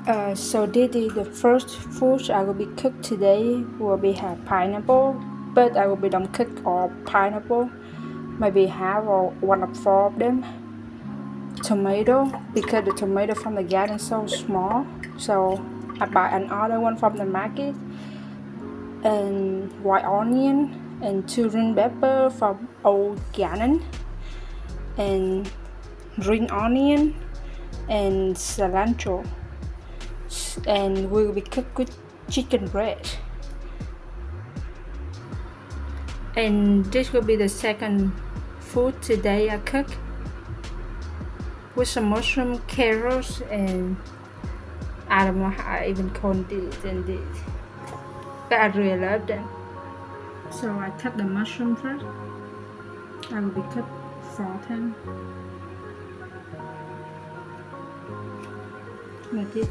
So this is the first food I will be cooked today. Will be have pineapple, but I will be don't cook all pineapple. Maybe half or one of four of them. Tomato, because the tomato from the garden is so small, so I buy another one from the market. And white onion and two green pepper from old garden, and green onion and cilantro, and will be cooked with chicken breast. And this will be the second food today I cook, with some mushroom, carrots, and I don't know how I even call this and this, but I really love them. So I cut the mushroom first. I will be cut 4 like this.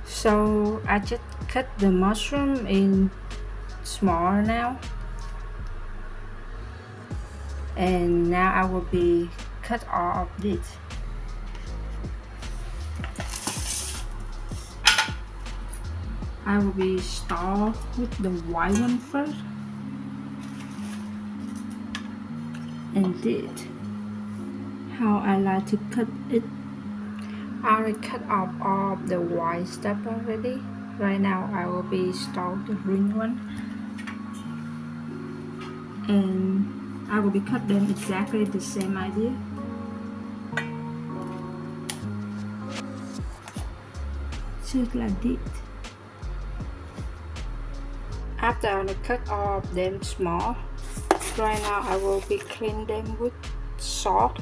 So I just cut the mushroom in smaller now, and now I will be cut all of this. I will be start with the white one first, and this how I like to cut it. I already cut off all of the white stuff already. Right now I will be start the green one, and I will be cut them exactly the same idea. Just like this. After I cut all of them small, right now I will be clean them with salt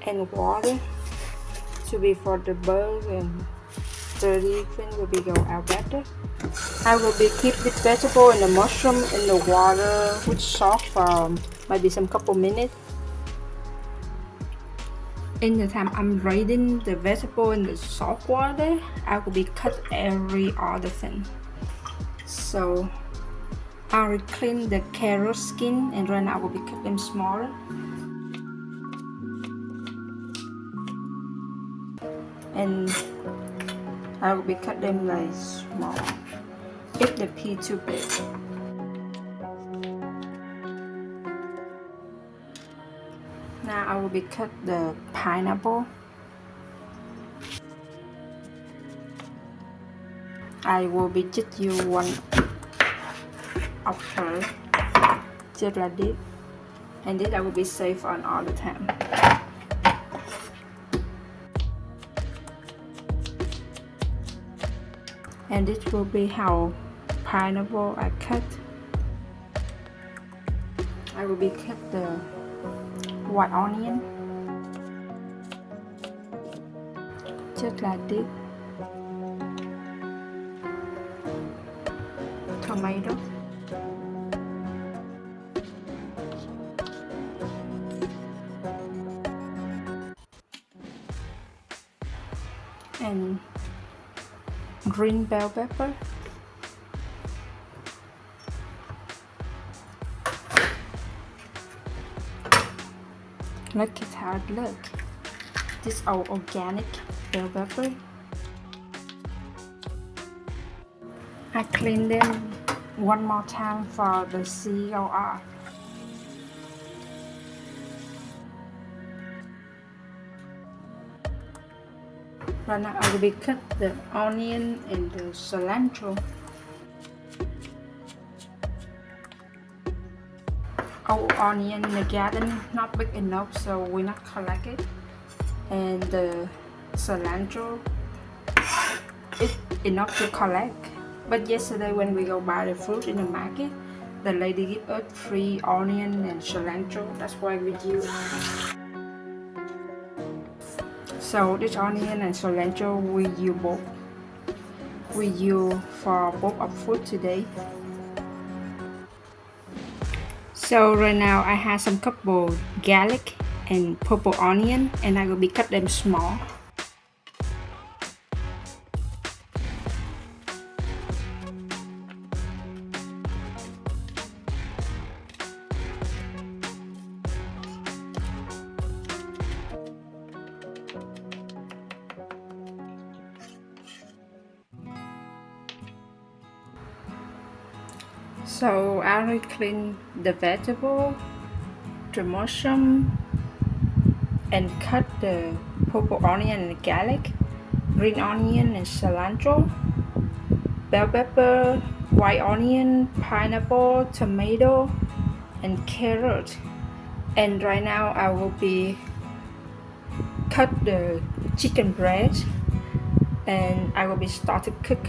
and water to be for the bugs and dirty thing will be go out better. I will be keep this vegetable and the mushroom in the water with salt for maybe some couple minutes. In the time I'm reading the vegetable in the salt water, I will be cut every other thing. So I will clean the carrot skin, and right now I will be cut them smaller. And I will be cut them like small if the pea too big. Now I will be cut the pineapple. I will be just use one of her, just like this, and this I will be safe on all the time. And this will be how pineapple I cut. I will be cut the white onion, just like this. Tomato. And green bell pepper. Look at how it looks. This is organic bell pepper. I clean them one more time for the COR. Right now I will be cut the onion and the cilantro. Our onion in the garden not big enough, so we not collect it. And the cilantro is enough to collect. But yesterday when we go buy the fruit in the market, the lady give us free onion and cilantro. That's why we use. So this onion and cilantro we use both. We use for both of food today. So right now I have some couple garlic and purple onion, and I will be cut them small. So I will clean the vegetable, the mushroom, and cut the purple onion and garlic, green onion and cilantro, bell pepper, white onion, pineapple, tomato, and carrot. And right now I will be cut the chicken breast and I will be start to cook.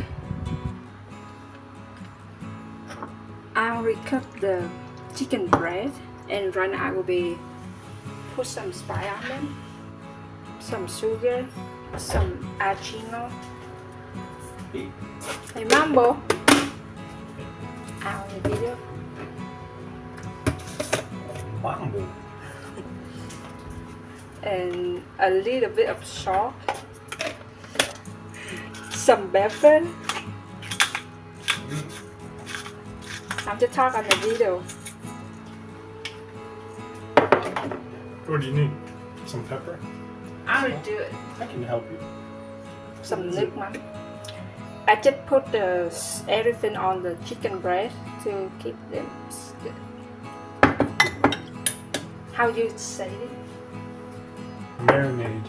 I already cooked the chicken breast and right now I will be put some spice on them, some sugar, some ajino. Hey Mambo, out of the video. Mambo. And a little bit of salt, some pepper. I'm just talking on the video. What do you need? Some pepper? I will do it. I can help you. Some nước mắm. I just put everything on the chicken breast to keep them good. How you say it? Marinade.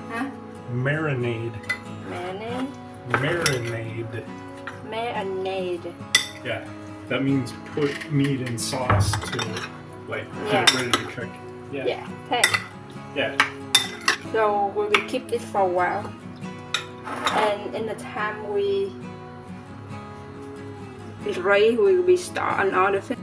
Huh? Marinade. Marinade? Marinade. Marinade. Yeah, that means put meat in sauce to like get it ready to cook. Yeah. Yeah. Hey. Yeah. So we will keep this for a while. And in the time we is ready, we will be start another thing.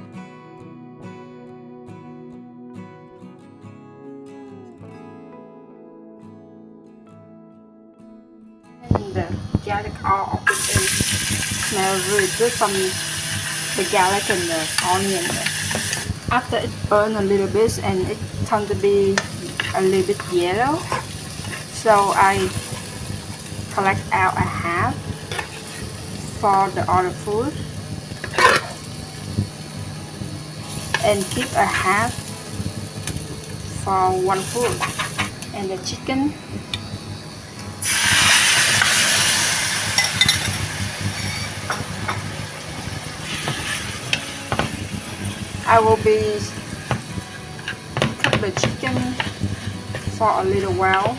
And the garlic all of it smell really good from the garlic and the onion. After it burns a little bit and it turns to be a little bit yellow, so I collect out a half for the other food and keep a half for one food. And the chicken, I will be cook the chicken for a little while.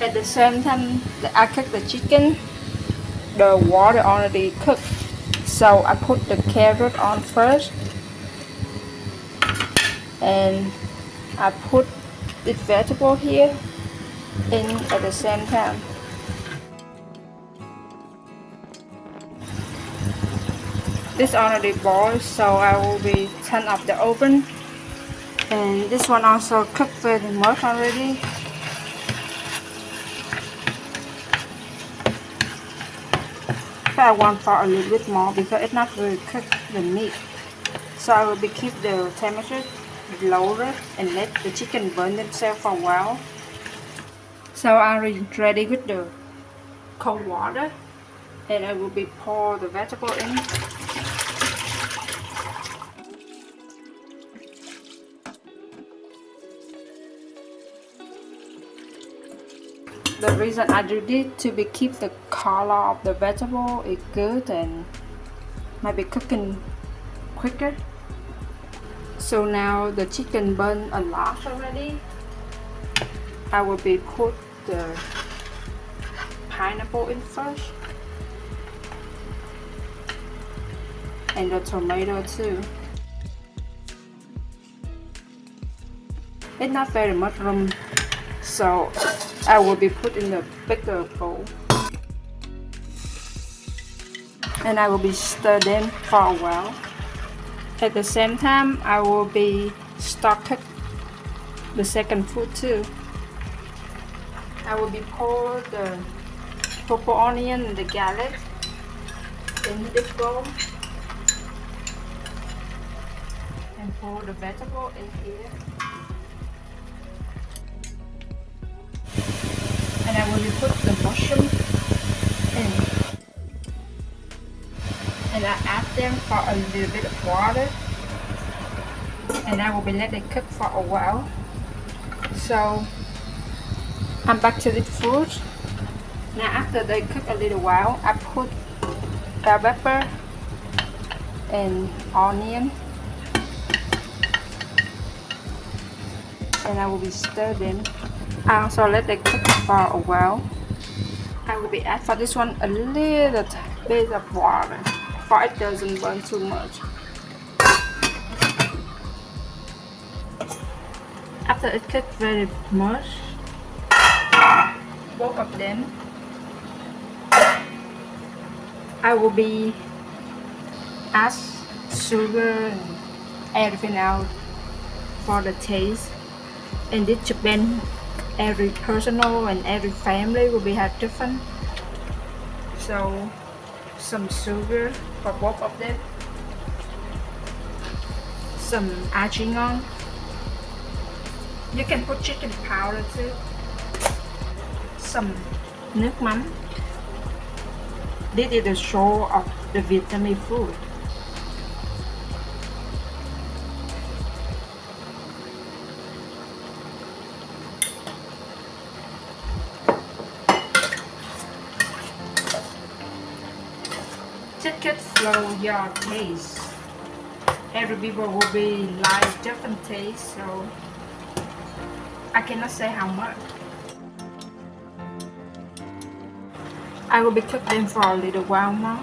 At the same time that I cook the chicken, the water already cooked. So I put the carrot on first and I put the vegetable here in at the same time. This already boiled, so I will be turn off the oven. And this one also cooked very much already. I want for a little bit more because it's not really cooked the meat. So I will be keep the temperature lower and let the chicken burn itself for a while. So I'm ready with the cold water and I will be pour the vegetable in. The reason I do this to be keep the color of the vegetable is good and maybe cooking quicker. So now the chicken burned a lot already. I will be put the pineapple in first and the tomato too. It's not very much room, so I will be put in the bigger bowl and I will be stir them for a while. At the same time, I will be start cook the second food too. I will be pour the purple onion and the garlic in this bowl and pour the vegetable in here. And I will put the mushroom in. And I add them for a little bit of water. And I will be let it cook for a while. So I'm back to the food. Now after they cook a little while, I put bell pepper and onion, and I will be stir them. I also let them cook for a while. I will be add for this one a little bit of water, for it doesn't burn too much. After it cooked very much, both of them, I will be add sugar and everything else for the taste. And it depends, every personal and every family will be have different. So some sugar for both of them, some arginin. You can put chicken powder too. Some nước mắm. This is the show of the Vietnamese food. Just flow your taste. Every people will be like different taste, so I cannot say how much. I will be cooking them for a little while more.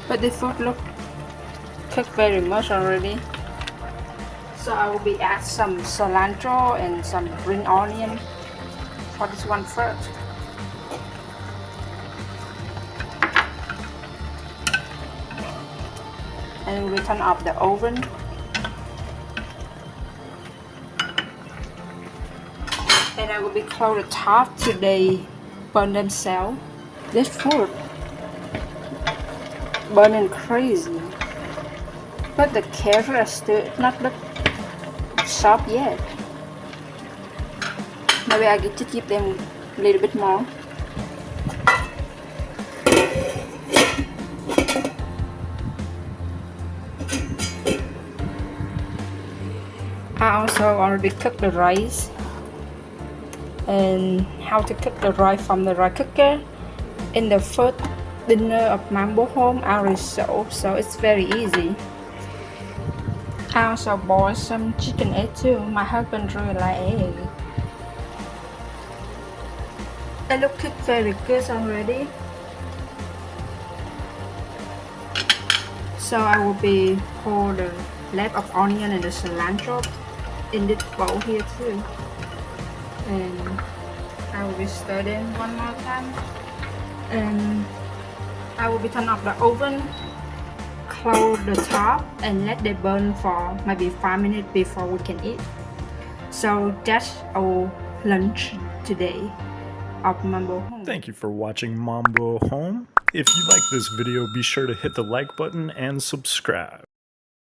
But the food look cooked very much already. So I will be add some cilantro and some green onion for this one first. And we turn off the oven. And I will be close the top till they burn themselves. This food burning crazy. But the carrot is still not look sharp yet. Maybe I get to keep them a little bit more. I also already cooked the rice, and how to cook the rice from the rice cooker in the first dinner of Mambo home I already saw, so it's very easy. I also boiled some chicken egg too. My husband really like egg. It look cooked very good already. So I will be pour the left of onion and the cilantro in this bowl here too. And I will be stir them one more time. And I will be turn off the oven, close the top, and let them burn for maybe 5 minutes before we can eat. So that's our lunch today of Mambo Home. Thank you for watching Mambo Home. If you like this video, be sure to hit the like button and subscribe.